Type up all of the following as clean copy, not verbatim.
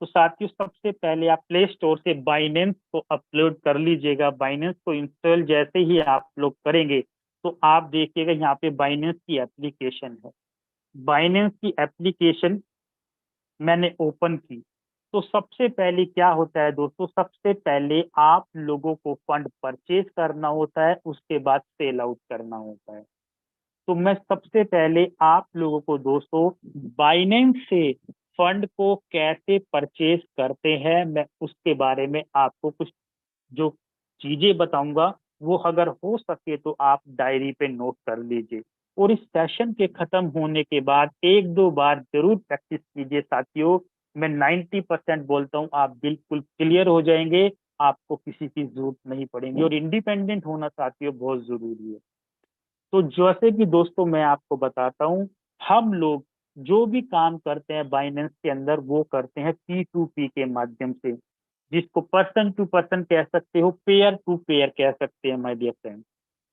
तो साथियों सबसे पहले आप प्ले स्टोर से बाइनेंस को अपलोड कर लीजिएगा। बाइनेंस को इंस्टॉल जैसे ही आप लोग करेंगे तो आप देखिएगा यहाँ पे बाइनेंस की एप्लीकेशन है। बाइनेंस की एप्लीकेशन मैंने ओपन की तो सबसे पहले क्या होता है दोस्तों, सबसे पहले आप लोगों को फंड परचेज करना होता है, उसके बाद सेल आउट करना होता है। तो मैं सबसे पहले आप लोगों को दोस्तों बाइनेंस से फंड को कैसे परचेज करते हैं मैं उसके बारे में आपको कुछ जो चीजें बताऊंगा वो अगर हो सके तो आप डायरी पे नोट कर लीजिए। और इस सेशन के खत्म होने के बाद एक दो बार जरूर प्रैक्टिस कीजिए साथियों। मैं 90% बोलता हूँ आप बिल्कुल क्लियर हो जाएंगे, आपको किसी की जरूरत नहीं पड़ेगी। और इंडिपेंडेंट होना साथियों बहुत जरूरी है। तो जैसे कि दोस्तों मैं आपको बताता हूँ, हम लोग जो भी काम करते हैं बाइनेंस के अंदर वो करते हैं P2P के माध्यम से, जिसको पर्सन टू पर्सन कह सकते हो, पेयर टू पेयर कह सकते हैं माय डियर फ्रेंड।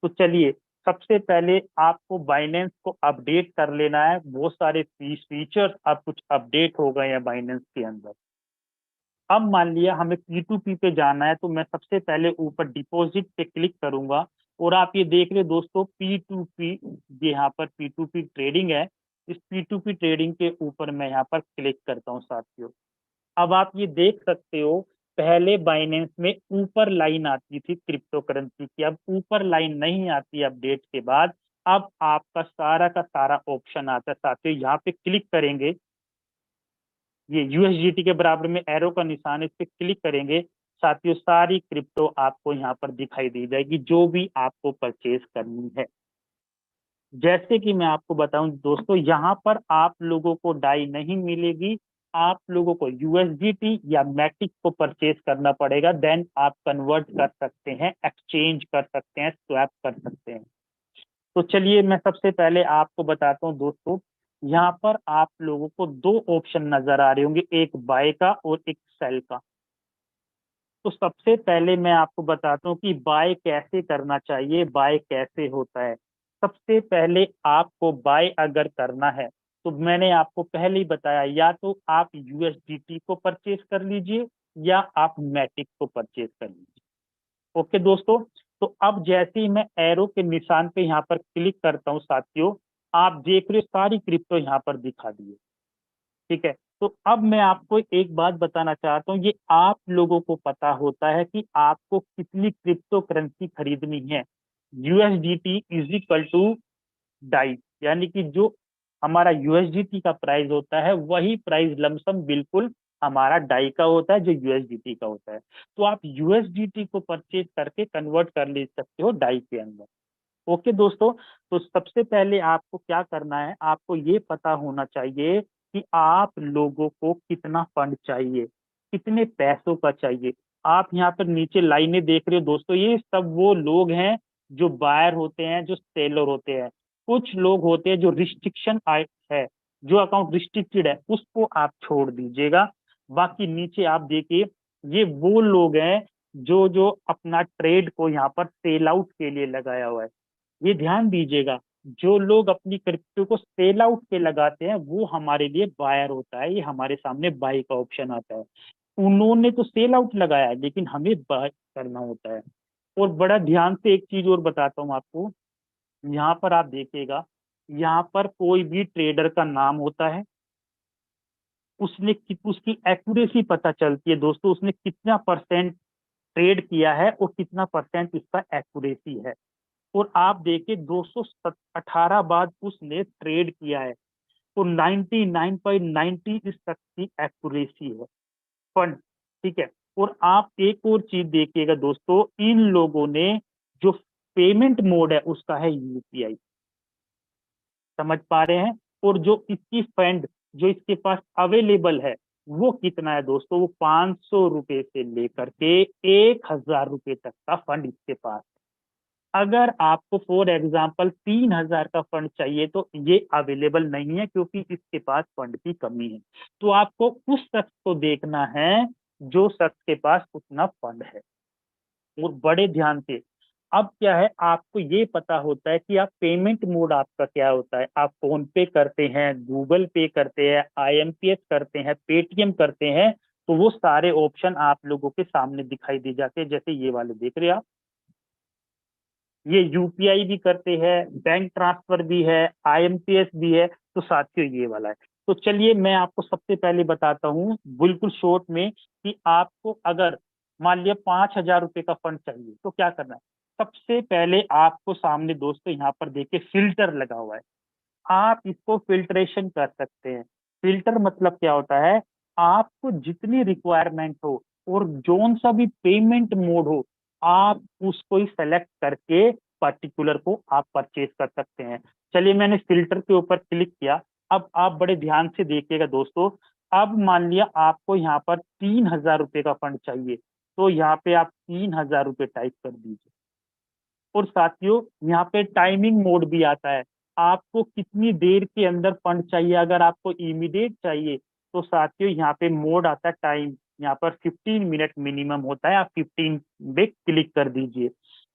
तो चलिए सबसे पहले आपको बाइनेंस को अपडेट कर लेना है। बहुत सारे फीचर्स अब कुछ अपडेट हो गए हैं बाइनेंस के अंदर। अब मान लिया हमें P2P पे जाना है तो मैं सबसे पहले ऊपर डिपॉजिट पे क्लिक करूंगा और आप ये देख रहे हो दोस्तों P2P, ये यहाँ पर P2P ट्रेडिंग है। इस P2P ट्रेडिंग के ऊपर मैं यहाँ पर क्लिक करता हूँ साथियों। अब आप ये देख सकते हो पहले बाइनेंस में ऊपर लाइन आती थी क्रिप्टो करेंसी की, अब ऊपर लाइन नहीं आती अपडेट के बाद। अब आपका सारा का सारा ऑप्शन आता है साथियों। यहाँ पे क्लिक करेंगे, ये यूएसडीटी के बराबर में एरो का निशान है, इस पे क्लिक करेंगे साथियों, सारी क्रिप्टो आपको यहाँ पर दिखाई दी जाएगी जो भी आपको परचेज करनी है। जैसे कि मैं आपको बताऊं दोस्तों, यहाँ पर आप लोगों को डाई नहीं मिलेगी, आप लोगों को यूएसडीटी या मैटिक को परचेज करना पड़ेगा, देन आप कन्वर्ट कर सकते हैं, एक्सचेंज कर सकते हैं, स्वैप कर सकते हैं। तो चलिए मैं सबसे पहले आपको बताता हूँ दोस्तों, यहाँ पर आप लोगों को दो ऑप्शन नजर आ रहे होंगे, एक बाय का और एक सेल का। तो सबसे पहले मैं आपको बताता हूँ कि बाय कैसे करना चाहिए, बाय कैसे होता है। सबसे पहले आपको बाय अगर करना है तो मैंने आपको पहले ही बताया, या तो आप यूएसडीटी को परचेज कर लीजिए या आप मैटिक को परचेज कर लीजिए। ओके दोस्तों, तो अब जैसे ही मैं एरो के निशान पे यहाँ पर क्लिक करता हूँ साथियों, आप देख रहे हो सारी क्रिप्टो यहाँ पर दिखा दी है। ठीक है, तो अब मैं आपको एक बात बताना चाहता हूँ, ये आप लोगों को पता होता है कि आपको कितनी क्रिप्टो करेंसी खरीदनी है। USDT is equal to DAI, यानी कि जो हमारा यूएसडीटी का प्राइस होता है वही प्राइस लमसम बिल्कुल हमारा डाई का होता है जो यूएसडीटी का होता है। तो आप यूएसडीटी को परचेज करके कन्वर्ट कर ले सकते हो डाई के अंदर। ओके दोस्तों, तो सबसे पहले आपको क्या करना है, आपको ये पता होना चाहिए कि आप लोगों को कितना फंड चाहिए, कितने पैसों का चाहिए। आप यहाँ पर नीचे लाइनें देख रहे हो दोस्तों, ये सब वो लोग हैं जो बायर होते हैं, जो सेलर होते हैं। कुछ लोग होते हैं जो रिस्ट्रिक्शन है, जो अकाउंट रिस्ट्रिक्टेड है उसको आप छोड़ दीजिएगा। बाकी नीचे आप देखिए, ये वो लोग हैं जो जो अपना ट्रेड को यहाँ पर सेल आउट के लिए लगाया हुआ है। ये ध्यान दीजिएगा, जो लोग अपनी क्रिप्टो को सेल आउट पे लगाते हैं वो हमारे लिए बायर होता है, ये हमारे सामने बाई का ऑप्शन आता है। उन्होंने तो सेल आउट लगाया है लेकिन हमें बाय करना होता है। और बड़ा ध्यान से एक चीज और बताता हूँ आपको, यहाँ पर आप देखिएगा, यहाँ पर कोई भी ट्रेडर का नाम होता है, उसकी एक्यूरेसी पता चलती है दोस्तों, उसने कितना परसेंट ट्रेड किया है और कितना परसेंट उसका एक्यूरेसी है। और आप देखिए 218 बार उसने ट्रेड किया है तो 99.90 इस तक की एक्यूरेसी है फंड। ठीक है, और आप एक और चीज देखिएगा दोस्तों, इन लोगों ने जो पेमेंट मोड है उसका है यूपीआई, समझ पा रहे हैं। और जो इसकी फंड जो इसके पास अवेलेबल है वो कितना है दोस्तों, वो 500 रुपए से लेकर के 1000 रुपए तक का फंड इसके पास। अगर आपको फॉर एग्जाम्पल 3000 का फंड चाहिए तो ये अवेलेबल नहीं है क्योंकि इसके पास फंड की कमी है। तो आपको उस शख्स को देखना है जो शख्स के पास उतना फंड है। और बड़े ध्यान से, अब क्या है, आपको ये पता होता है कि आप पेमेंट मोड आपका क्या होता है। आप फोन पे करते हैं, गूगल पे करते हैं, आईएमपीएस करते हैं, पेटीएम करते हैं, तो वो सारे ऑप्शन आप लोगों के सामने दिखाई दे जाते हैं, जैसे ये वाले देख रहे हैं आप। ये यूपीआई भी करते हैं, बैंक ट्रांसफर भी है, आईएमपीएस भी है, तो साथियों ये वाला है। तो चलिए मैं आपको सबसे पहले बताता हूँ बिल्कुल शॉर्ट में कि आपको अगर मान लिया 5,000 रुपये का फंड चाहिए तो क्या करना है। सबसे पहले आपको सामने दोस्तों यहाँ पर देखिए फिल्टर लगा हुआ है, आप इसको फिल्ट्रेशन कर सकते हैं। फिल्टर मतलब क्या होता है, आपको जितनी रिक्वायरमेंट हो और जोन सा भी पेमेंट मोड हो, आप उसको ही सेलेक्ट करके पर्टिकुलर को आप परचेज कर सकते हैं। चलिए मैंने फिल्टर के ऊपर क्लिक किया। अब आप बड़े ध्यान से देखिएगा दोस्तों। अब मान लिया आपको यहाँ पर 3,000 रुपये का फंड चाहिए, तो यहाँ पे आप 3,000 रुपये टाइप कर दीजिए। और साथियों यहाँ पे टाइमिंग मोड भी आता है, आपको कितनी देर के अंदर फंड चाहिए। अगर आपको इमीडिएट चाहिए तो साथियों यहाँ पे मोड आता है टाइम, यहाँ पर 15 मिनट मिनिमम होता है, आप 15 पे क्लिक कर दीजिए।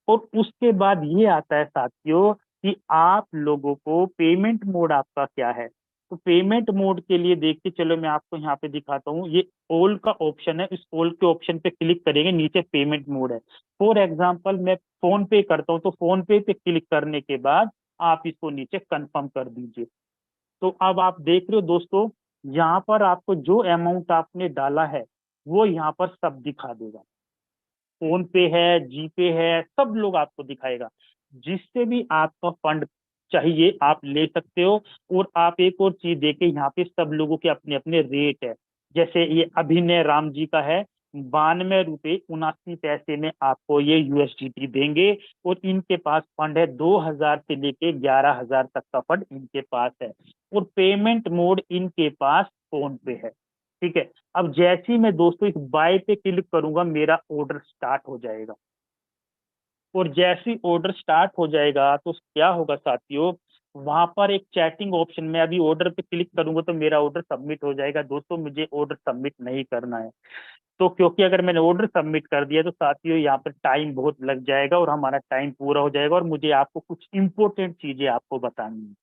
और उसके बाद ये आता है साथियों कि आप लोगों को पेमेंट मोड आपका क्या है। तो पेमेंट मोड के लिए देखिए, चलो मैं आपको यहाँ पे दिखाता हूँ। ये ऑल का ऑप्शन है, इस ऑल के ऑप्शन पे क्लिक करेंगे, नीचे पेमेंट मोड है। फॉर एग्जाम्पल मैं फोन पे करता हूँ, तो फोन पे क्लिक करने के बाद आप इसको नीचे कंफर्म कर दीजिए। तो अब आप देख रहे हो दोस्तों, यहाँ पर आपको जो अमाउंट आपने डाला है वो यहाँ पर सब दिखा देगा। फोन पे है, जीपे है, सब लोग आपको दिखाएगा। जिससे भी आपका फंड चाहिए आप ले सकते हो। और आप एक और चीज देखें, यहाँ पे सब लोगों के अपने अपने रेट है। जैसे ये अभिनय राम जी का है, 92 रुपये 79 पैसे में आपको ये यूएसडीटी देंगे। और इनके पास फंड है 2,000 से लेके 11,000 तक का फंड इनके पास है। और पेमेंट मोड इनके पास फोन पे है। ठीक है। अब जैसे ही मैं दोस्तों इस बाय पे क्लिक करूंगा, मेरा ऑर्डर स्टार्ट हो जाएगा। और जैसे ही ऑर्डर स्टार्ट हो जाएगा तो क्या होगा साथियों, वहां पर एक चैटिंग ऑप्शन में अभी ऑर्डर पे क्लिक करूंगा तो मेरा ऑर्डर सबमिट हो जाएगा। दोस्तों मुझे ऑर्डर सबमिट नहीं करना है, तो क्योंकि अगर मैंने ऑर्डर सबमिट कर दिया तो साथियों यहाँ पर टाइम बहुत लग जाएगा और हमारा टाइम पूरा हो जाएगा, और मुझे आपको कुछ इंपॉर्टेंट चीजें आपको बतानी है।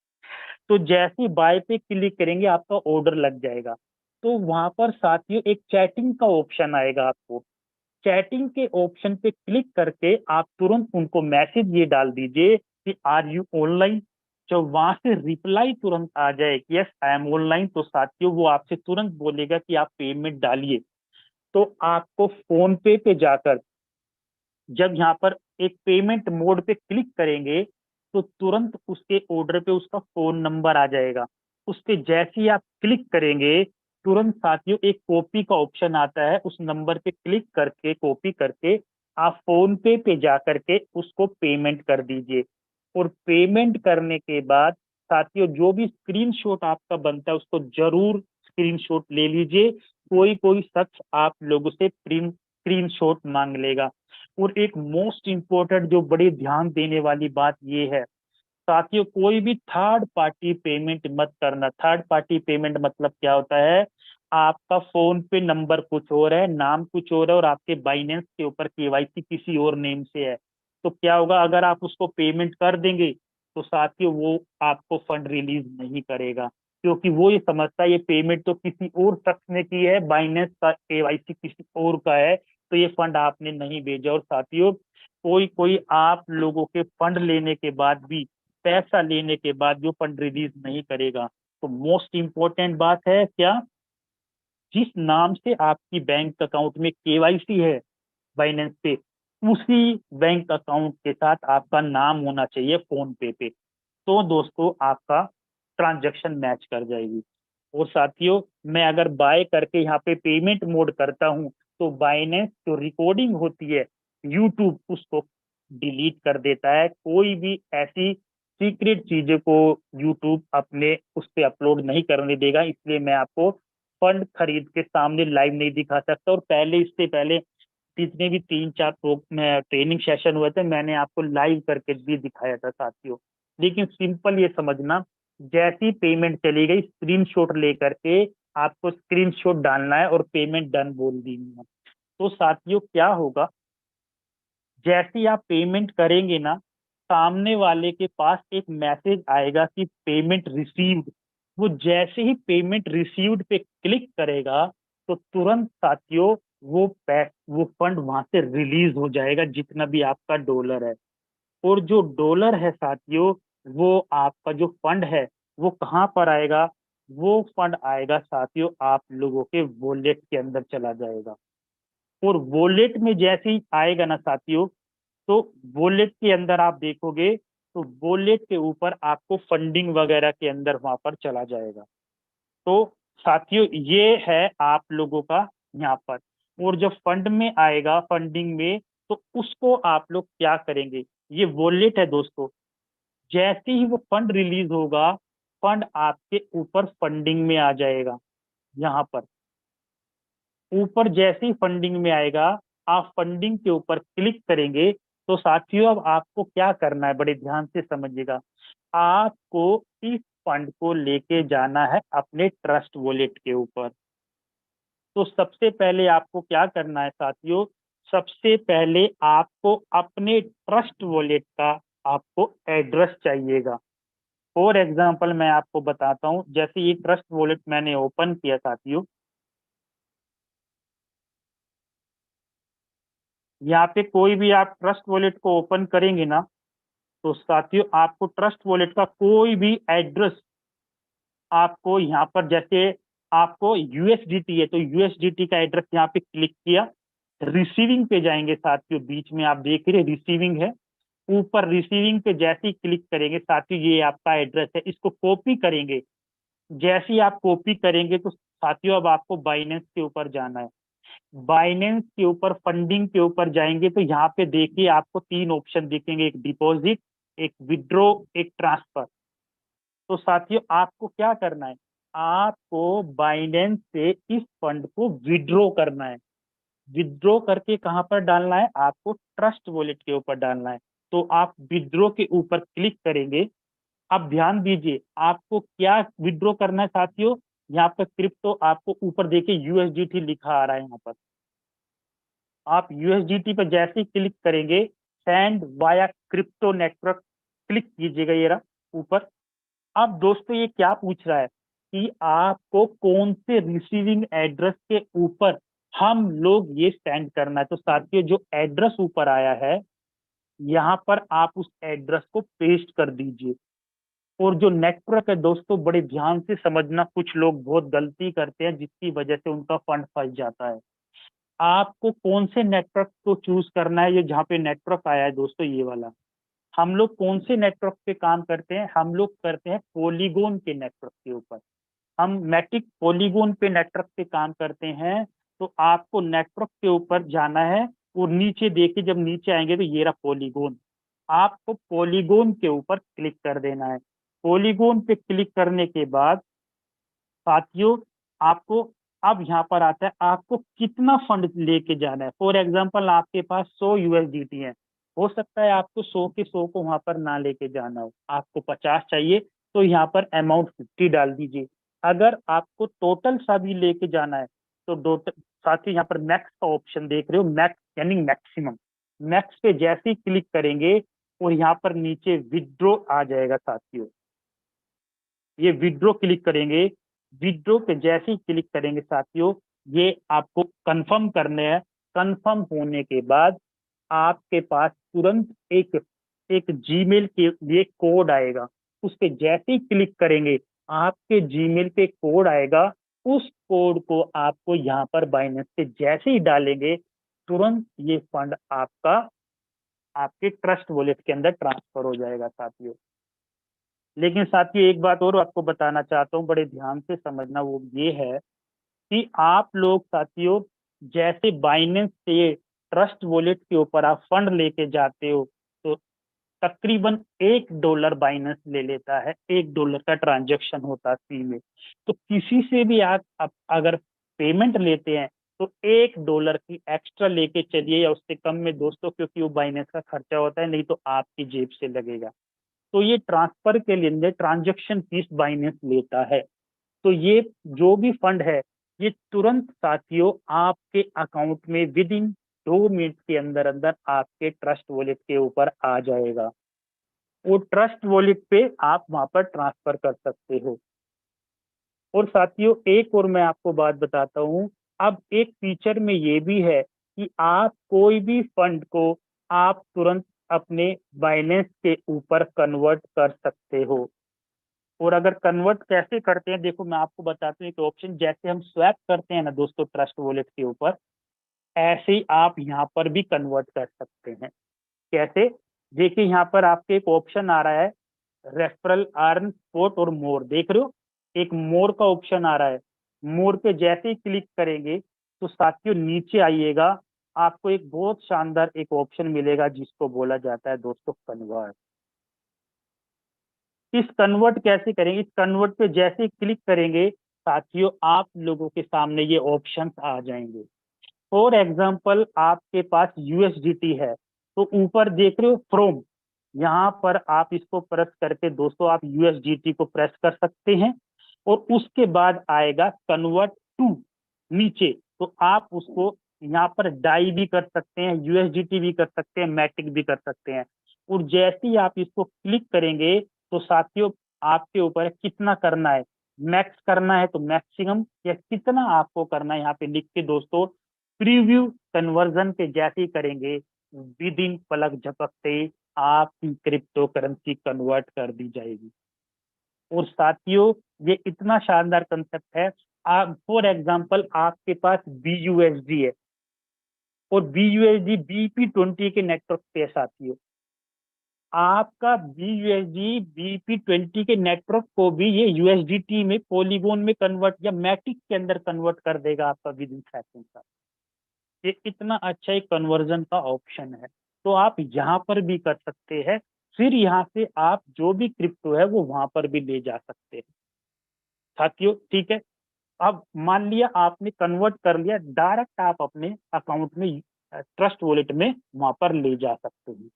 तो जैसे ही बाय पे क्लिक करेंगे आपका ऑर्डर लग जाएगा। तो वहां पर साथियों एक चैटिंग का ऑप्शन आएगा, आपको चैटिंग के ऑप्शन पे क्लिक करके आप तुरंत उनको मैसेज ये डाल दीजिए कि आर यू ऑनलाइन। जब वहां से रिप्लाई तुरंत आ जाए कि यस आई एम ऑनलाइन, तो साथियों वो आपसे तुरंत बोलेगा कि आप पेमेंट डालिए। तो आपको फोन पे जाकर जब यहाँ पर एक पेमेंट मोड पे क्लिक करेंगे तो तुरंत उसके ऑर्डर पे उसका फोन नंबर आ जाएगा। उस पे जैसे ही आप क्लिक करेंगे, तुरंत साथियों एक कॉपी का ऑप्शन आता है, उस नंबर पे क्लिक करके कॉपी करके आप फोन पे जा करके उसको पेमेंट कर दीजिए। और पेमेंट करने के बाद साथियों जो भी स्क्रीनशॉट आपका बनता है उसको जरूर स्क्रीनशॉट ले लीजिए। कोई कोई शख्स आप लोगों से प्रिंट स्क्रीनशॉट मांग लेगा। और एक मोस्ट इम्पोर्टेंट जो बड़ी ध्यान देने वाली बात ये है साथियों, कोई भी थर्ड पार्टी पेमेंट मत करना। थर्ड पार्टी पेमेंट मतलब क्या होता है, आपका फोन पे नंबर कुछ और है, नाम कुछ और है, और आपके बाइनेंस के ऊपर केवाईसी किसी और नेम से है। तो क्या होगा, अगर आप उसको पेमेंट कर देंगे तो साथियों वो आपको फंड रिलीज नहीं करेगा, क्योंकि वो ये समझता है ये पेमेंट तो किसी और शख्स ने की है, बाइनेंस का केवाईसी किसी और का है, तो ये फंड आपने नहीं भेजा। और साथियों कोई कोई आप लोगों के फंड लेने के बाद भी, पैसा लेने के बाद जो फंड रिलीज नहीं करेगा। तो मोस्ट इंपॉर्टेंट बात है क्या, जिस नाम से आपकी बैंक अकाउंट में केवाईसी है बाइनेंस पे, उसी बैंक अकाउंट के साथ आपका नाम होना चाहिए फोन पे। तो दोस्तों आपका ट्रांजैक्शन मैच कर जाएगी। और साथियों मैं अगर बाय करके यहाँ पे पेमेंट मोड करता हूँ तो बाइनेंस जो रिकॉर्डिंग होती है, यूट्यूब उसको डिलीट कर देता है। कोई भी ऐसी सीक्रेट चीजें को यूट्यूब अपने उस पर अपलोड नहीं करने देगा। इसलिए मैं आपको फंड खरीद के सामने लाइव नहीं दिखा सकता। और पहले इससे पहले जितने भी 3-4 ट्रेनिंग सेशन हुए थे मैंने आपको लाइव करके भी दिखाया था साथियों। लेकिन सिंपल ये समझना, जैसी पेमेंट चली गई स्क्रीनशॉट लेकर के आपको स्क्रीनशॉट डालना है और पेमेंट डन बोल देनी है। तो साथियों क्या होगा, जैसे ही आप पेमेंट करेंगे ना, सामने वाले के पास एक मैसेज आएगा कि पेमेंट रिसीव्ड। वो जैसे ही पेमेंट रिसीव्ड पे क्लिक करेगा, तो तुरंत साथियों वो फंड वहां से रिलीज हो जाएगा, जितना भी आपका डॉलर है। और जो डॉलर है साथियों, वो आपका जो फंड है वो कहाँ पर आएगा? वो फंड आएगा साथियों आप लोगों के वॉलेट के अंदर चला जाएगा। और वॉलेट में जैसे ही आएगा ना साथियों, तो वॉलेट के अंदर आप देखोगे तो वॉलेट के ऊपर आपको फंडिंग वगैरह के अंदर वहां पर चला जाएगा। तो साथियों ये है आप लोगों का यहाँ पर। और जब फंड में आएगा, फंडिंग में, तो उसको आप लोग क्या करेंगे? ये वॉलेट है दोस्तों, जैसे ही वो फंड रिलीज होगा, फंड आपके ऊपर फंडिंग में आ जाएगा। यहाँ पर ऊपर जैसे ही फंडिंग में आएगा, आप फंडिंग के ऊपर क्लिक करेंगे। तो साथियों अब आपको क्या करना है, बड़े ध्यान से समझिएगा। आपको इस फंड को लेके जाना है अपने ट्रस्ट वॉलेट के ऊपर। तो सबसे पहले आपको क्या करना है साथियों? सबसे पहले आपको अपने ट्रस्ट वॉलेट का आपको एड्रेस चाहिएगा। फॉर एग्जाम्पल मैं आपको बताता हूँ, जैसे ये ट्रस्ट वॉलेट मैंने ओपन किया साथियों, यहाँ पे कोई भी आप ट्रस्ट वॉलेट को ओपन करेंगे ना, तो साथियों आपको ट्रस्ट वॉलेट का कोई भी एड्रेस आपको यहाँ पर, जैसे आपको यूएसडीटी है तो यूएसडीटी का एड्रेस यहाँ पे क्लिक किया, रिसीविंग पे जाएंगे साथियों, बीच में आप देख रहे रिसीविंग है, ऊपर रिसीविंग पे जैसे ही क्लिक करेंगे साथियों ये आपका एड्रेस है, इसको कॉपी करेंगे। जैसे ही आप कॉपी करेंगे तो साथियों अब आपको बाइनेंस के ऊपर जाना है। बाइनेंस के ऊपर फंडिंग के ऊपर जाएंगे तो यहाँ पे देखिए आपको तीन ऑप्शन दिखेंगे, एक डिपॉजिट, एक विड्रॉ, एक ट्रांसफर। तो साथियों आपको क्या करना है? आपको बाइनेंस से इस फंड को विड्रॉ करना है। विड्रॉ करके कहाँ पर डालना है? आपको ट्रस्ट वॉलेट के ऊपर डालना है। तो आप विड्रॉ के ऊपर क्लिक करेंगे। आप ध्यान दीजिए आपको क्या विड्रॉ करना है साथियों। यहाँ पर क्रिप्टो आपको ऊपर देखिए यूएसडीटी लिखा आ रहा है यहाँ पर। आप यूएसडीटी पर जैसे ही क्लिक करेंगे, send via crypto network click कीजिएगा, ये रहा ऊपर। अब दोस्तों ये क्या पूछ रहा है कि आपको कौन से रिसीविंग एड्रेस के ऊपर हम लोग ये सेंड करना है। तो साथियों जो एड्रेस ऊपर आया है, यहाँ पर आप उस एड्रेस को पेस्ट कर दीजिए। और जो नेटवर्क है दोस्तों, बड़े ध्यान से समझना, कुछ लोग बहुत गलती करते हैं जिसकी वजह से उनका फंड फंस जाता है। आपको कौन से नेटवर्क को चूज करना है? ये जहाँ पे नेटवर्क आया है दोस्तों, ये वाला। हम लोग कौन से नेटवर्क पे काम करते हैं? हम लोग करते हैं पॉलीगोन के नेटवर्क के ऊपर। हम मैटिक पॉलीगोन पे नेटवर्क पे काम करते हैं। तो आपको नेटवर्क के ऊपर जाना है और नीचे देखिए, जब नीचे आएंगे तो ये रहा पॉलीगोन। आपको पॉलीगोन के ऊपर क्लिक कर देना है। पॉलीगोन पे क्लिक करने के बाद साथियों आपको अब यहाँ पर आता है आपको कितना फंड लेके जाना है। फॉर एग्जांपल आपके पास 100 यूएसडीटी है, हो सकता है आपको 100 के 100 को वहां पर ना लेके जाना हो, आपको 50 चाहिए, तो यहाँ पर अमाउंट 50 डाल दीजिए। अगर आपको टोटल सभी लेके जाना है तो साथियों यहाँ पर मैक्स का ऑप्शन देख रहे हो, मैक्स यानी मैक्सिमम। मैक्स पे जैसे ही क्लिक करेंगे और यहाँ पर नीचे विड्रॉ आ जाएगा साथियों, ये विड्रॉ क्लिक करेंगे। विड्रॉ पे जैसे ही क्लिक करेंगे साथियों, ये आपको कंफर्म करने हैं। कंफर्म होने के बाद आपके पास तुरंत एक एक जीमेल के लिए कोड आएगा। उस पे जैसे ही क्लिक करेंगे, आपके जीमेल पे कोड आएगा। उस कोड को आपको यहाँ पर बाइनेंस पे जैसे ही डालेंगे, तुरंत ये फंड आपका आपके ट्रस्ट वॉलेट के अंदर ट्रांसफर हो जाएगा साथियों। लेकिन साथियों एक बात और आपको बताना चाहता हूँ, बड़े ध्यान से समझना, वो ये है कि आप लोग साथियों जैसे बाइनेंस से ट्रस्ट वॉलेट के ऊपर आप फंड लेके जाते हो, तो तकरीबन $1 बाइनेंस ले लेता है। $1 का ट्रांजैक्शन होता है फी में। तो किसी से भी आप अगर पेमेंट लेते हैं तो $1 की एक्स्ट्रा लेके चलिए, या उससे कम में दोस्तों, क्योंकि वो बाइनेंस का खर्चा होता है, नहीं तो आपकी जेब से लगेगा। तो ये ट्रांसफर के लिए ट्रांजैक्शन फीस बाइनेंस लेता है। तो ये जो भी फंड है, ये तुरंत साथियों आपके अकाउंट में विद इन 2 मिनट के अंदर अंदर आपके ट्रस्ट वॉलेट के ऊपर आ जाएगा। वो ट्रस्ट वॉलेट पे आप वहां पर ट्रांसफर कर सकते हो। और साथियों एक और मैं आपको बात बताता हूँ, अब एक फीचर में ये भी है कि आप कोई भी फंड को आप तुरंत अपने बाइनेंस के ऊपर कन्वर्ट कर सकते हो। और अगर कन्वर्ट कैसे करते हैं, देखो मैं आपको बताता हूँ एक ऑप्शन, जैसे हम स्वैप करते हैं ना दोस्तों ट्रस्ट वॉलेट के ऊपर, ऐसे ही आप यहाँ पर भी कन्वर्ट कर सकते हैं। कैसे? देखिए यहाँ पर आपके एक ऑप्शन आ रहा है, रेफरल अर्न स्पॉट और मोर, देख रहे हो एक मोर का ऑप्शन आ रहा है। मोर पे जैसे ही क्लिक करेंगे तो साथियों नीचे आइएगा, आपको एक बहुत शानदार एक ऑप्शन मिलेगा जिसको बोला जाता है दोस्तों कन्वर्ट। इस कन्वर्ट कैसे करेंगे, इस कन्वर्ट पे जैसे ही क्लिक करेंगे साथियों आप लोगों के सामने ये ऑप्शंस आ जाएंगे। फॉर एग्जाम्पल आपके पास यूएसडीटी है तो ऊपर देख रहे हो फ्रॉम, यहाँ पर आप इसको प्रेस करके दोस्तों आप यूएसडीटी को प्रेस कर सकते हैं और उसके बाद आएगा कन्वर्ट टू नीचे, तो आप उसको यहाँ पर डाई भी कर सकते हैं, यूएसडीटी भी कर सकते हैं, मैटिक भी कर सकते हैं। और जैसे ही आप इसको क्लिक करेंगे तो साथियों आपके ऊपर कितना करना है, मैक्स करना है तो मैक्सिमम, या कितना आपको करना है यहाँ पे लिख के दोस्तों प्रीव्यू कन्वर्जन पे जैसे ही करेंगे विद इन पलक झपकते आपकी क्रिप्टो करेंसी कन्वर्ट कर दी जाएगी। और साथियों ये इतना शानदार कंसेप्ट है, आप फॉर एग्जांपल आपके पास BUSD है और BUSD BP20 के नेटवर्क पे है साथियों, आपका BUSD BP20 के नेटवर्क को भी ये USDT में पॉलीगॉन में कन्वर्ट या मैटिक के अंदर कन्वर्ट कर देगा आपका विद इन सेकेंड का। ये इतना अच्छा एक कन्वर्जन का ऑप्शन है, तो आप यहाँ पर भी कर सकते हैं। फिर यहाँ से आप जो भी क्रिप्टो है वो वहां पर भी ले जा सकते हैं साथियों। ठीक है, अब मान लिया आपने कन्वर्ट कर लिया, डायरेक्ट आप अपने अकाउंट में ट्रस्ट वॉलेट में वहां पर ले जा सकते हैं।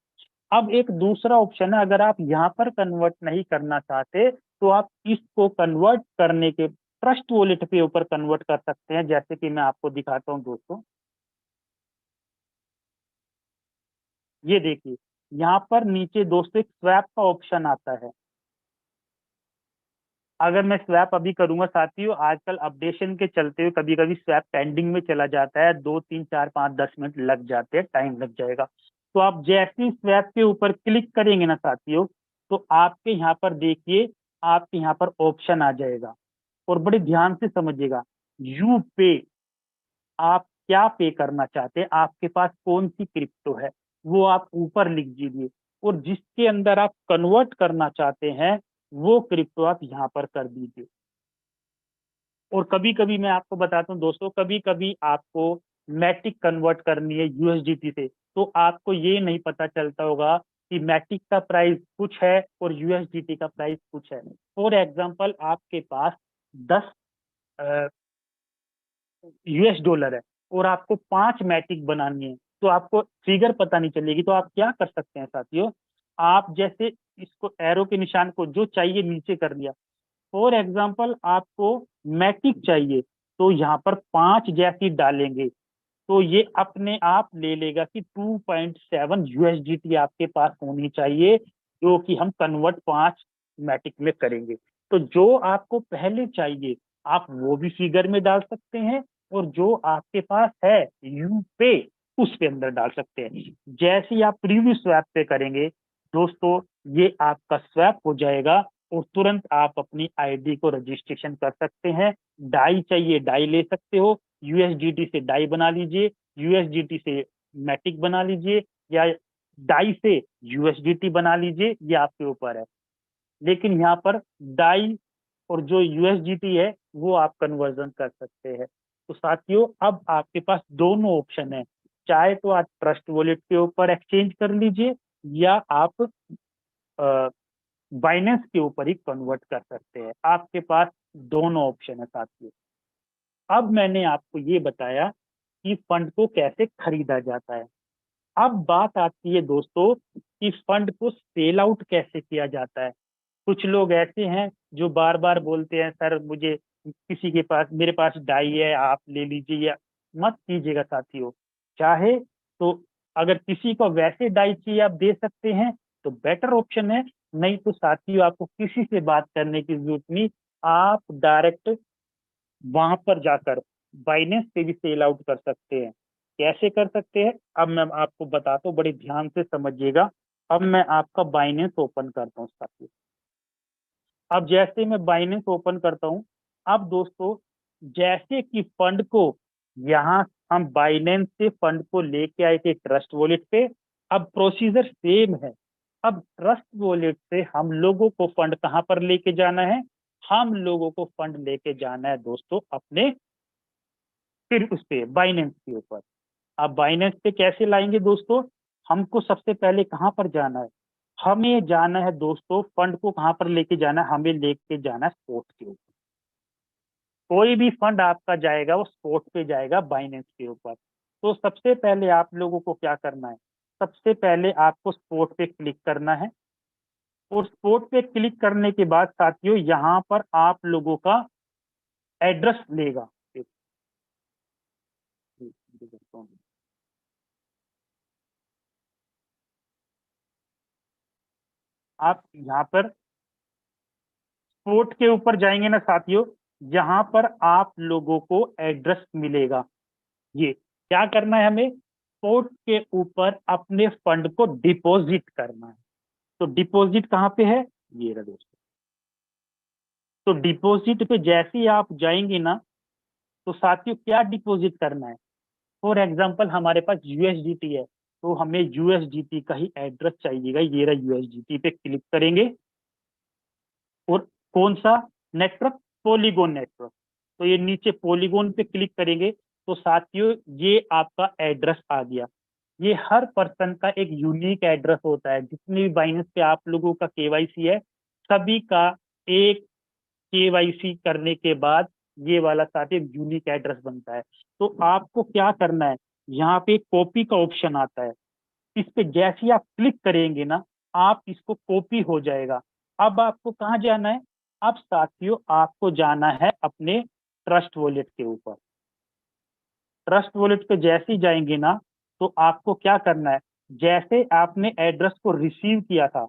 अब एक दूसरा ऑप्शन है, अगर आप यहाँ पर कन्वर्ट नहीं करना चाहते तो आप इसको कन्वर्ट करने के ट्रस्ट वॉलेट के ऊपर कन्वर्ट कर सकते हैं, जैसे कि मैं आपको दिखाता हूँ दोस्तों। ये देखिए यहाँ पर नीचे दोस्तों एक स्वैप का ऑप्शन आता है। अगर मैं स्वैप अभी करूंगा साथियों, आजकल अपडेशन के चलते हुए कभी कभी स्वैप पेंडिंग में चला जाता है, 2 3 4 5 10 मिनट लग जाते हैं, टाइम लग जाएगा। तो आप जैसे ही स्वैप के ऊपर क्लिक करेंगे ना साथियों, तो आपके यहाँ पर देखिए आपके यहाँ पर ऑप्शन आ जाएगा, और बड़े ध्यान से समझिएगा, यू पे, आप क्या पे करना चाहते हैं, आपके पास कौन सी क्रिप्टो है वो आप ऊपर लिख दीजिए, और जिसके अंदर आप कन्वर्ट करना चाहते हैं वो क्रिप्टो आप यहाँ पर कर दीजिए। और कभी कभी मैं आपको बताता हूँ दोस्तों, कभी कभी आपको मैटिक कन्वर्ट करनी है यूएसडीटी से, तो आपको ये नहीं पता चलता होगा कि मैटिक का प्राइस कुछ है और यूएसडीटी का प्राइस कुछ है। फॉर एग्जाम्पल आपके पास 10 US डॉलर है और आपको 5 मैटिक बनानी है, तो आपको फिगर पता नहीं चलेगी, तो आप क्या कर सकते हैं साथियों, आप जैसे इसको एरो के निशान को जो चाहिए नीचे कर लिया। फॉर एग्जाम्पल आपको मैटिक चाहिए तो यहाँ पर 5 जैसी डालेंगे तो ये अपने आप ले लेगा कि 2.7 USDT आपके पास होनी चाहिए, जो कि हम कन्वर्ट 5 मैटिक में करेंगे। तो जो आपको पहले चाहिए आप वो भी फिगर में डाल सकते हैं, और जो आपके पास है यू पे उस पे अंदर डाल सकते हैं। जैसे ही आप प्रीव्यू स्वैप पे करेंगे दोस्तों, ये आपका स्वैप हो जाएगा और तुरंत आप अपनी आईडी को रजिस्ट्रेशन कर सकते हैं। डाई चाहिए डाई ले सकते हो, यूएसडीटी से डाई बना लीजिए, यूएसडीटी से मैटिक बना लीजिए, या डाई से यूएसडीटी बना लीजिए, ये आपके ऊपर है। लेकिन यहाँ पर डाई और जो यूएसडीटी है वो आप कन्वर्जन कर सकते हैं। तो साथियों अब आपके पास दोनों ऑप्शन है, चाहे तो आप ट्रस्ट वॉलेट के ऊपर एक्सचेंज कर लीजिए या आप बाइनेंस के ऊपर ही कन्वर्ट कर सकते हैं। आपके पास दोनों ऑप्शन है साथियों। अब मैंने आपको ये बताया कि फंड को कैसे खरीदा जाता है। अब बात आती है दोस्तों कि फंड को सेल आउट कैसे किया जाता है। कुछ लोग ऐसे हैं जो बार बार बोलते हैं सर मुझे किसी के पास, मेरे पास डाई है आप ले लीजिए, या मत कीजिएगा साथियों। चाहे तो अगर किसी को वैसे डाई चाहिए आप दे सकते हैं तो बेटर ऑप्शन है, नहीं तो साथियों आपको किसी से बात करने की जरूरत नहीं, आप डायरेक्ट वहां पर जाकर बाइनेंस पे भी सेल आउट कर सकते हैं। कैसे कर सकते हैं अब मैं आपको बताता हूँ, बड़े ध्यान से समझिएगा। अब मैं आपका बाइनेंस ओपन करता हूँ साथियों। अब जैसे मैं बाइनेंस ओपन करता हूँ, अब दोस्तों जैसे कि फंड को यहाँ हम बाइनेंस से फंड को लेके आए थे ट्रस्ट वॉलेट पे, अब प्रोसीजर सेम है। अब ट्रस्ट वॉलेट से हम लोगों को फंड कहाँ पर लेके जाना है? हम लोगों को फंड लेके जाना है दोस्तों अपने फिर उस पे बाइनेंस के ऊपर। अब बाइनेंस पे कैसे लाएंगे दोस्तों? हमको सबसे पहले कहाँ पर जाना है? हमें जाना है दोस्तों, फंड को कहाँ पर लेके जाना है? हमें लेके जाना है स्पॉट के ऊपर। कोई भी फंड आपका जाएगा वो स्पॉट पे जाएगा बाइनेंस के ऊपर। तो सबसे पहले आप लोगों को क्या करना है? सबसे पहले आपको स्पॉट पे क्लिक करना है, और स्पॉट पे क्लिक करने के बाद साथियों यहाँ पर आप लोगों का एड्रेस लेगा। आप यहाँ पर स्पोर्ट के ऊपर जाएंगे ना साथियों, यहाँ पर आप लोगों को एड्रेस मिलेगा। ये क्या करना है? हमें स्पोर्ट के ऊपर अपने फंड को डिपॉजिट करना है। तो डिपॉजिट कहाँ पे है? ये रहा दोस्तों। तो डिपॉजिट पे जैसे ही आप जाएंगे ना, तो साथियों क्या डिपॉजिट करना है? फॉर एग्जाम्पल हमारे पास यूएसडीटी है, तो हमें यूएसडीटी का ही एड्रेस चाहिएगा। ये रहा यूएसडीटी पे क्लिक करेंगे, और कौन सा नेटवर्क? Polygon network. तो ये नीचे पॉलीगोन पे क्लिक करेंगे, तो साथियों ये आपका एड्रेस आ गया। ये हर पर्सन का एक यूनिक एड्रेस होता है। जितनी भी बाइनेंस पे आप लोगों का केवाईसी है, सभी का एक केवाईसी करने के बाद ये वाला साथियों यूनिक एड्रेस बनता है। तो आपको क्या करना है? यहाँ पे कॉपी का ऑप्शन आता है, इस पे जैसे ही आप क्लिक करेंगे ना, आप इसको कॉपी हो जाएगा। अब आपको कहाँ जाना है? अब साथियों आपको जाना है अपने ट्रस्ट वॉलेट के ऊपर। ट्रस्ट वॉलेट पे जैसे ही जाएंगे ना, तो आपको क्या करना है? जैसे आपने एड्रेस को रिसीव किया था,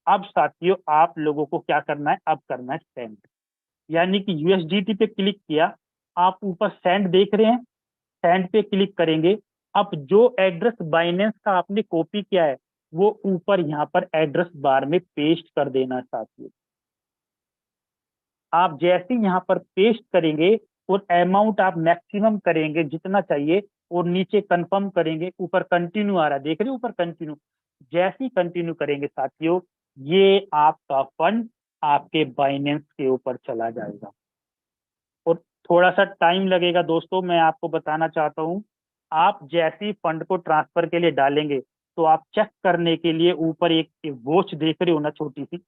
अब साथियों आप लोगों को क्या करना है? अब करना है सेंड। यानी कि यूएसडीटी पे क्लिक किया, आप ऊपर सेंड देख रहे हैं, सेंड पे क्लिक करेंगे। अब जो एड्रेस बाइनेंस का आपने कॉपी किया है, वो ऊपर यहाँ पर एड्रेस बार में पेस्ट कर देना साथियों। आप जैसे ही यहाँ पर पेस्ट करेंगे, और अमाउंट आप मैक्सिमम करेंगे जितना चाहिए, और नीचे कंफर्म करेंगे, ऊपर कंटिन्यू आ रहा है, देख रहे हो ऊपर कंटिन्यू। जैसे ही कंटिन्यू करेंगे साथियों, ये आपका फंड आपके बाइनेंस के ऊपर चला जाएगा। और थोड़ा सा टाइम लगेगा दोस्तों, मैं आपको बताना चाहता हूँ। आप जैसे ही फंड को ट्रांसफर के लिए डालेंगे, तो आप चेक करने के लिए ऊपर एक वॉच देख रहे हो ना छोटी सी,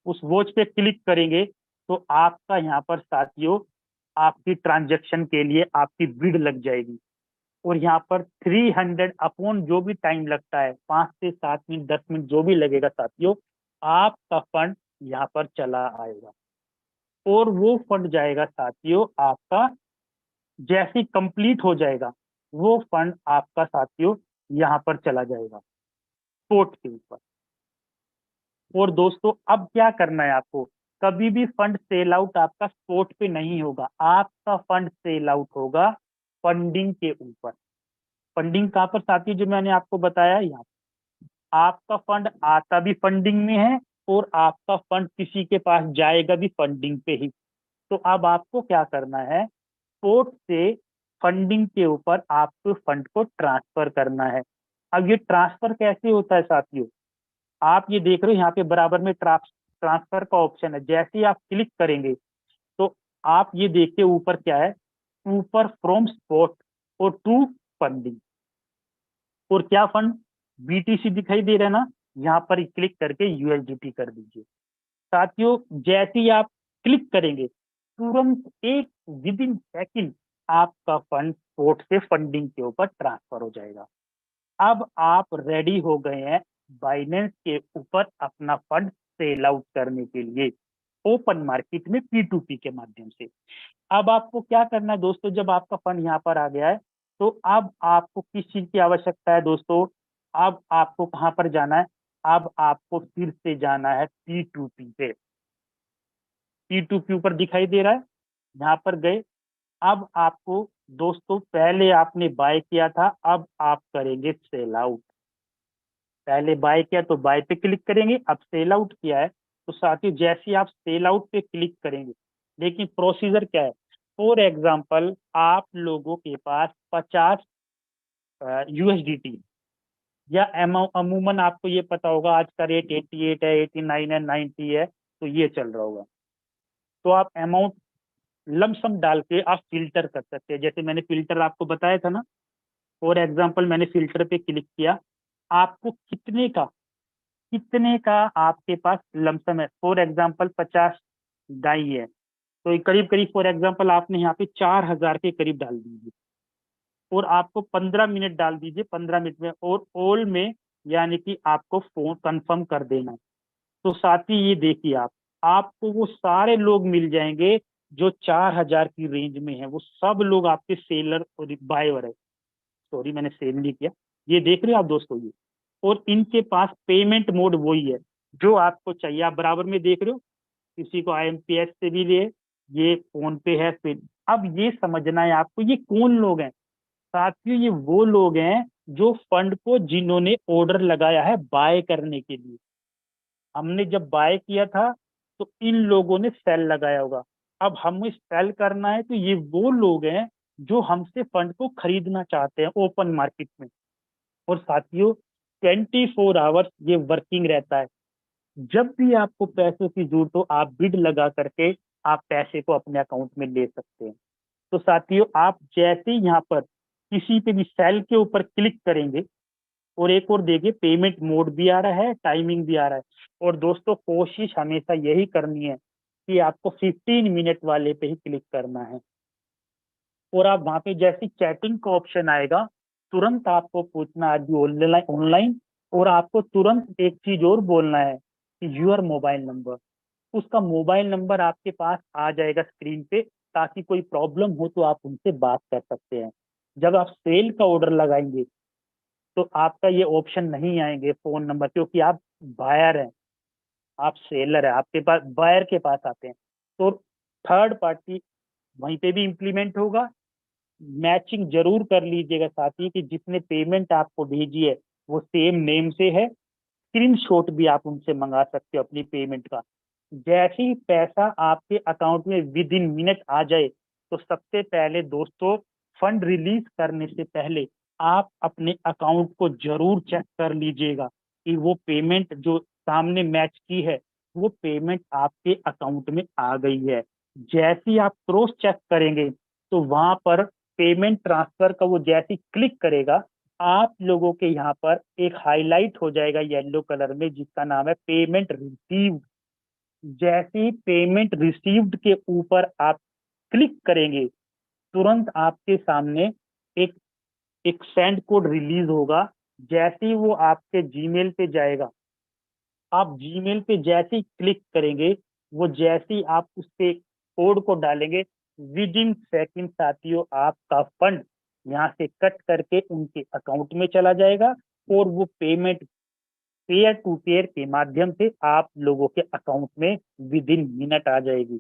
उस वॉच पे क्लिक करेंगे, तो आपका यहाँ पर साथियों आपकी ट्रांजेक्शन के लिए आपकी बिड लग जाएगी। और यहाँ पर 300 अपॉन जो भी टाइम लगता है, 5 से 7 मिनट 10 मिनट जो भी लगेगा साथियों, आपका फंड यहाँ पर चला आएगा। और वो फंड जाएगा साथियों आपका, जैसे ही कंप्लीट हो जाएगा, वो फंड आपका साथियों यहाँ पर चला जाएगा स्पोर्ट के ऊपर। और दोस्तों अब क्या करना है आपको? कभी भी फंड सेल आउट आपका स्पोर्ट पे नहीं होगा, आपका फंड सेल आउट होगा फंडिंग के ऊपर। फंडिंग कहाँ पर साथियों? जो मैंने आपको बताया यहाँ, आपका फंड आता भी फंडिंग में है, और आपका फंड किसी के पास जाएगा भी फंडिंग पे ही। तो अब आपको क्या करना है? स्पोर्ट से फंडिंग के ऊपर आपको फंड को ट्रांसफर करना है। अब ये ट्रांसफर कैसे होता है साथियों? आप ये देख रहे हो यहाँ पे बराबर में ट्रांसफर का ऑप्शन है। जैसे ही आप क्लिक करेंगे, तो आप ये देखिए ऊपर क्या है? ऊपर फ्रॉम स्पॉट और टू फंडिंग। और क्या फंड? बीटीसी दिखाई दे रहा है ना, यहाँ पर क्लिक करके यूएसडीटी कर दीजिए। साथियों जैसे ही आप क्लिक करेंगे, तुरंत एक विद इन सेकेंड आपका फंड स्पोर्ट से फंडिंग के ऊपर ट्रांसफर हो जाएगा। अब आप रेडी हो गए हैं बाइनेंस के ऊपर अपना फंड सेल आउट करने के लिए ओपन मार्केट में P2P के माध्यम से। अब आपको क्या करना है दोस्तों? जब आपका फंड यहाँ पर आ गया है, तो अब आपको किस चीज की आवश्यकता है दोस्तों? अब आपको कहाँ पर जाना है? अब आपको फिर से जाना है P2P पे। P2P ऊपर दिखाई दे रहा है, यहाँ पर गए, अब आपको दोस्तों, पहले आपने बाय किया था, अब आप करेंगे सेल आउट। पहले बाय किया तो बाय पे क्लिक करेंगे, अब सेल आउट किया है तो साथियों जैसे ही आप सेल आउट पे क्लिक करेंगे, लेकिन प्रोसीजर क्या है। फॉर एग्जांपल आप लोगों के पास 50 यूएसडीटी या अमूमन आपको ये पता होगा आज का रेट 88 है, 89 है, 90 है, तो ये चल रहा होगा। तो आप अमाउंट लमसम डाल के आप फिल्टर कर सकते हैं। जैसे मैंने फिल्टर आपको बताया था ना, फॉर एग्जांपल मैंने फिल्टर पे क्लिक किया, आपको कितने का आपके पास लमसम है। फॉर एग्जांपल 50 डाई है, तो करीब करीब फॉर एग्जांपल आपने यहाँ पे 4,000 के करीब डाल दीजिए, और आपको 15 मिनट डाल दीजिए, 15 मिनट में, और ऑल में यानी कि आपको फोन कंफर्म कर देना है। तो साथ ही ये देखिए आपको वो सारे लोग मिल जाएंगे जो 4,000 की रेंज में है, वो सब लोग आपके सेलर और बायर है। सॉरी मैंने सेल नहीं किया। ये देख रहे हो आप दोस्तों, ये और इनके पास पेमेंट मोड वही है जो आपको चाहिए। आप बराबर में देख रहे हो, किसी को आईएमपीएस से भी लिए, ये फोन पे है फिर। अब ये समझना है आपको ये कौन लोग हैं। साथियों ये वो लोग हैं जो फंड को जिन्होंने ऑर्डर लगाया है बाय करने के लिए। हमने जब बाय किया था तो इन लोगों ने सेल लगाया होगा, अब हमें सेल करना है, तो ये वो लोग हैं जो हमसे फंड को खरीदना चाहते हैं ओपन मार्केट में। और साथियों 24 आवर्स ये वर्किंग रहता है। जब भी आपको पैसों की जरूरत हो आप बिड लगा करके आप पैसे को अपने अकाउंट में ले सकते हैं। तो साथियों आप जैसे ही यहाँ पर किसी पे भी सेल के ऊपर क्लिक करेंगे, और एक और देखिए पेमेंट मोड भी आ रहा है, टाइमिंग भी आ रहा है। और दोस्तों कोशिश हमेशा यही करनी है कि आपको 15 मिनट वाले पे ही क्लिक करना है। और आप वहां पे जैसे चैटिंग का ऑप्शन आएगा, तुरंत आपको पूछना है ऑनलाइन ऑनलाइन, और आपको तुरंत एक चीज और बोलना है कि यूर मोबाइल नंबर। उसका मोबाइल नंबर आपके पास आ जाएगा स्क्रीन पे, ताकि कोई प्रॉब्लम हो तो आप उनसे बात कर सकते हैं। जब आप सेल का ऑर्डर लगाएंगे तो आपका ये ऑप्शन नहीं आएंगे फोन नंबर, क्योंकि आप बायर हैं, आप सेलर है, आपके पास बायर के पास आते हैं। तो थर्ड पार्टी वहीं पे भी इम्प्लीमेंट होगा। मैचिंग जरूर कर लीजिएगा साथ ही कि जिसने पेमेंट आपको भेजी है वो सेम नेम से है। स्क्रीनशॉट भी आप उनसे मंगा सकते हो अपनी पेमेंट का। जैसे ही पैसा आपके अकाउंट में विद इन मिनट आ जाए, तो सबसे पहले दोस्तों फंड रिलीज करने से पहले आप अपने अकाउंट को जरूर चेक कर लीजिएगा कि वो पेमेंट जो सामने मैच की है वो पेमेंट आपके अकाउंट में आ गई है। जैसे ही आप क्रॉस चेक करेंगे तो वहां पर पेमेंट ट्रांसफर का वो जैसे ही क्लिक करेगा, आप लोगों के यहाँ पर एक हाईलाइट हो जाएगा येलो कलर में, जिसका नाम है पेमेंट रिसीव्ड। जैसे ही पेमेंट रिसीव्ड के ऊपर आप क्लिक करेंगे, तुरंत आपके सामने एक एक सेंड कोड रिलीज होगा। जैसे ही वो आपके जीमेल पे जाएगा, आप जीमेल पे जैसे ही क्लिक करेंगे, वो जैसे ही आप उस पे कोड को डालेंगे, विद इन सेकेंड साथियों आपका फंड यहाँ से कट करके उनके अकाउंट में चला जाएगा, और वो पेमेंट पेयर टू पेयर के माध्यम से आप लोगों के अकाउंट में विद इन मिनट आ जाएगी।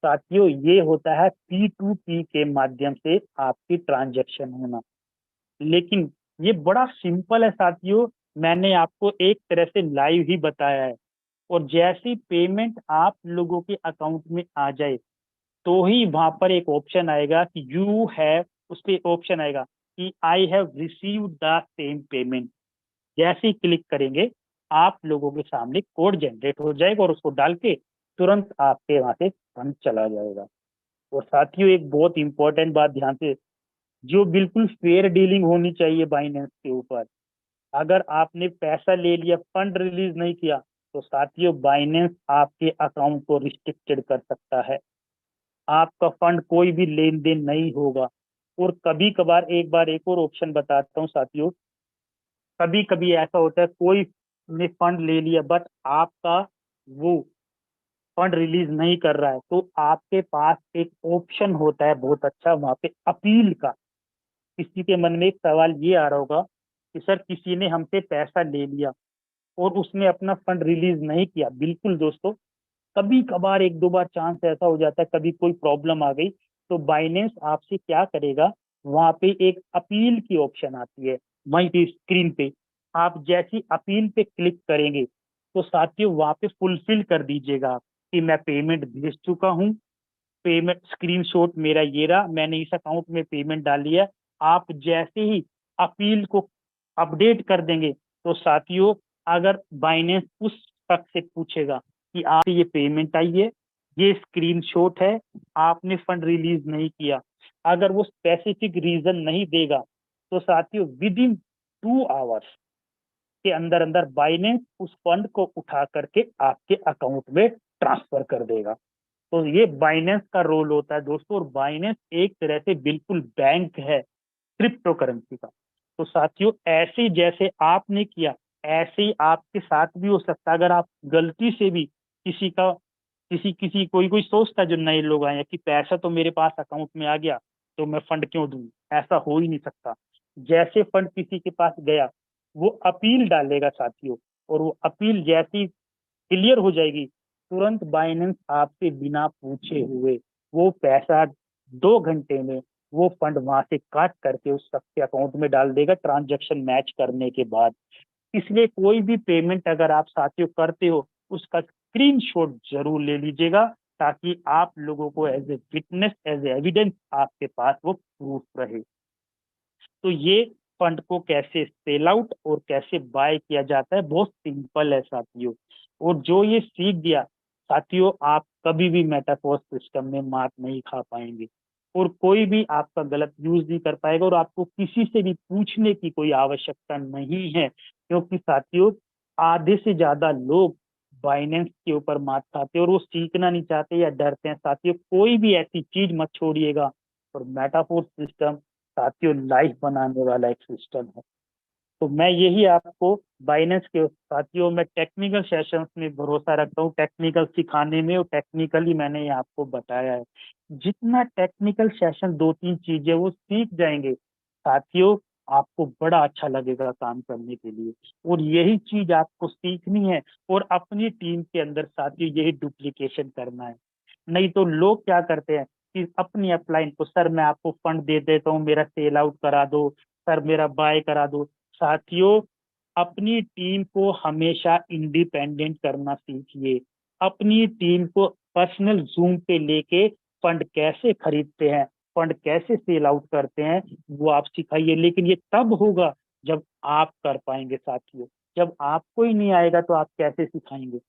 साथियों ये होता है P2P के माध्यम से आपकी ट्रांजैक्शन होना। लेकिन ये बड़ा सिंपल है साथियों, मैंने आपको एक तरह से लाइव ही बताया है। और जैसी पेमेंट आप लोगों के अकाउंट में आ जाए, तो ही वहां पर एक ऑप्शन आएगा कि यू हैव, उस पर ऑप्शन आएगा कि I have received the same payment. जैसे ही क्लिक करेंगे आप लोगों के सामने कोड जनरेट हो जाएगा, और उसको डाल के तुरंत आपके वहां से फंड चला जाएगा। और साथियों एक बहुत इंपॉर्टेंट बात ध्यान से, जो बिल्कुल फेयर डीलिंग होनी चाहिए बाइनेंस के ऊपर। अगर आपने पैसा ले लिया, फंड रिलीज नहीं किया, तो साथियों बाइनेंस आपके अकाउंट को रिस्ट्रिक्टेड कर सकता है, आपका फंड कोई भी लेन देन नहीं होगा। और कभी कभार एक बार एक और ऑप्शन बताता हूँ साथियों, कभी कभी ऐसा होता है कोई ने फंड ले लिया बट आपका वो फंड रिलीज नहीं कर रहा है, तो आपके पास एक ऑप्शन होता है बहुत अच्छा वहां पे अपील का। किसी के मन में एक सवाल ये आ रहा होगा कि सर किसी ने हमसे पैसा ले लिया और उसने अपना फंड रिलीज नहीं किया। बिल्कुल दोस्तों, कभी कभार एक दो बार चांस ऐसा हो जाता है, कभी कोई प्रॉब्लम आ गई, तो बाइनेंस आपसे क्या करेगा, वहां पे एक अपील की ऑप्शन आती है वहीं पे स्क्रीन पे। आप जैसी अपील पे क्लिक करेंगे तो साथियों वहां पे फुलफिल कर दीजिएगा आप कि मैं पेमेंट भेज चुका हूँ, पेमेंट स्क्रीनशॉट मेरा ये रहा, मैंने इस अकाउंट में पेमेंट डाली है। आप जैसे ही अपील को अपडेट कर देंगे तो साथियों अगर बाइनेंस उस शख्स से पूछेगा कि आप ये पेमेंट आई है, ये स्क्रीनशॉट है, आपने फंड रिलीज नहीं किया, अगर वो स्पेसिफिक रीजन नहीं देगा तो साथियों विद इन 2 आवर्स के अंदर अंदर बाइनेंस उस फंड को उठा करके आपके अकाउंट में ट्रांसफर कर देगा। तो ये बाइनेंस का रोल होता है दोस्तों, और बाइनेंस एक तरह से बिल्कुल बैंक है क्रिप्टो करेंसी का। तो साथियों ऐसे ही जैसे आपने किया ऐसे ही आपके साथ भी हो सकता है। अगर आप गलती से भी किसी का किसी किसी कोई कोई सोचता है जो नए लोग आए हैं कि पैसा तो मेरे पास अकाउंट में आ गया तो मैं फंड क्यों दूं, ऐसा हो ही नहीं सकता। जैसे फंड किसी के पास गया वो अपील डालेगा साथियों, और वो अपील जैसी क्लियर हो जाएगी तुरंत बाइनेंस आपसे बिना पूछे हुए वो पैसा 2 घंटे में वो फंड वहां से काट करके उस शख्स के अकाउंट में डाल देगा ट्रांजैक्शन मैच करने के बाद। इसलिए कोई भी पेमेंट अगर आप साथियों करते हो उसका स्क्रीनशॉट जरूर ले लीजिएगा ताकि आप लोगों को as a witness as a evidence आपके पास वो प्रूफ रहे। तो ये फंड को कैसे सेल आउट और कैसे बाय किया जाता है बहुत सिंपल है साथियों। और जो ये सीख गया साथियों आप कभी भी मेटाफोर्स सिस्टम में मात नहीं खा पाएंगे, और कोई भी आपका गलत यूज नहीं कर पाएगा, और आपको किसी से भी पूछने की कोई आवश्यकता नहीं है, क्योंकि साथियों आधे से ज्यादा लोग बाइनेंस के ऊपर मात खाते हैं और वो सीखना नहीं चाहते या डरते हैं। साथियों कोई भी ऐसी चीज मत छोड़िएगा, और मेटाफोर्स सिस्टम साथियों लाइफ बनाने वाला एक सिस्टम है। तो मैं यही आपको बाइनेंस के साथियों में टेक्निकल सेशंस में भरोसा रखता हूँ, टेक्निकल सिखाने में, और टेक्निकली मैंने ये आपको बताया है। जितना टेक्निकल सेशन 2-3 चीजें वो सीख जाएंगे साथियों आपको बड़ा अच्छा लगेगा काम करने के लिए। और यही चीज आपको सीखनी है और अपनी टीम के अंदर साथियों यही डुप्लीकेशन करना है। नहीं तो लोग क्या करते हैं कि अपनी अपलाइन को, सर मैं आपको फंड दे देता हूँ मेरा सेल आउट करा दो, सर मेरा बाय करा दो। साथियों अपनी टीम को हमेशा इंडिपेंडेंट करना सीखिए। अपनी टीम को पर्सनल जूम पे लेके फंड कैसे खरीदते हैं, फंड कैसे सेल आउट करते हैं वो आप सिखाइए। लेकिन ये तब होगा जब आप कर पाएंगे साथियों, जब आपको ही नहीं आएगा तो आप कैसे सिखाएंगे।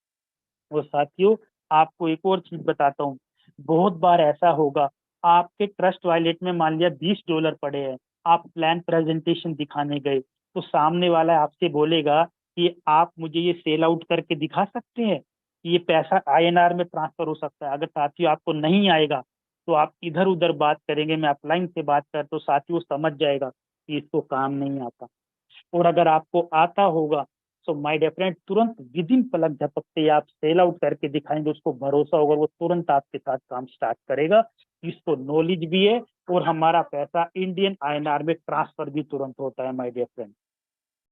और साथियों आपको एक और चीज बताता हूँ, बहुत बार ऐसा होगा आपके ट्रस्ट वॉलेट में मान लिया $20 पड़े हैं, आप प्लान प्रेजेंटेशन दिखाने गए तो सामने वाला आपसे बोलेगा कि आप मुझे ये सेल आउट करके दिखा सकते हैं कि ये पैसा आईएनआर में ट्रांसफर हो सकता है। अगर साथियों आपको नहीं आएगा तो आप इधर उधर बात करेंगे, मैं अपलाइन से बात कर तो साथियों समझ जाएगा कि इसको काम नहीं आता। और अगर आपको आता होगा तो माय डियर फ्रेंड तुरंत विद इन पलक झपकते आप सेल आउट करके दिखाएंगे, उसको भरोसा होगा, वो तुरंत आपके साथ काम स्टार्ट करेगा। इसको नॉलेज भी है और हमारा पैसा इंडियन आईएनआर में ट्रांसफर भी तुरंत होता है माय डियर फ्रेंड।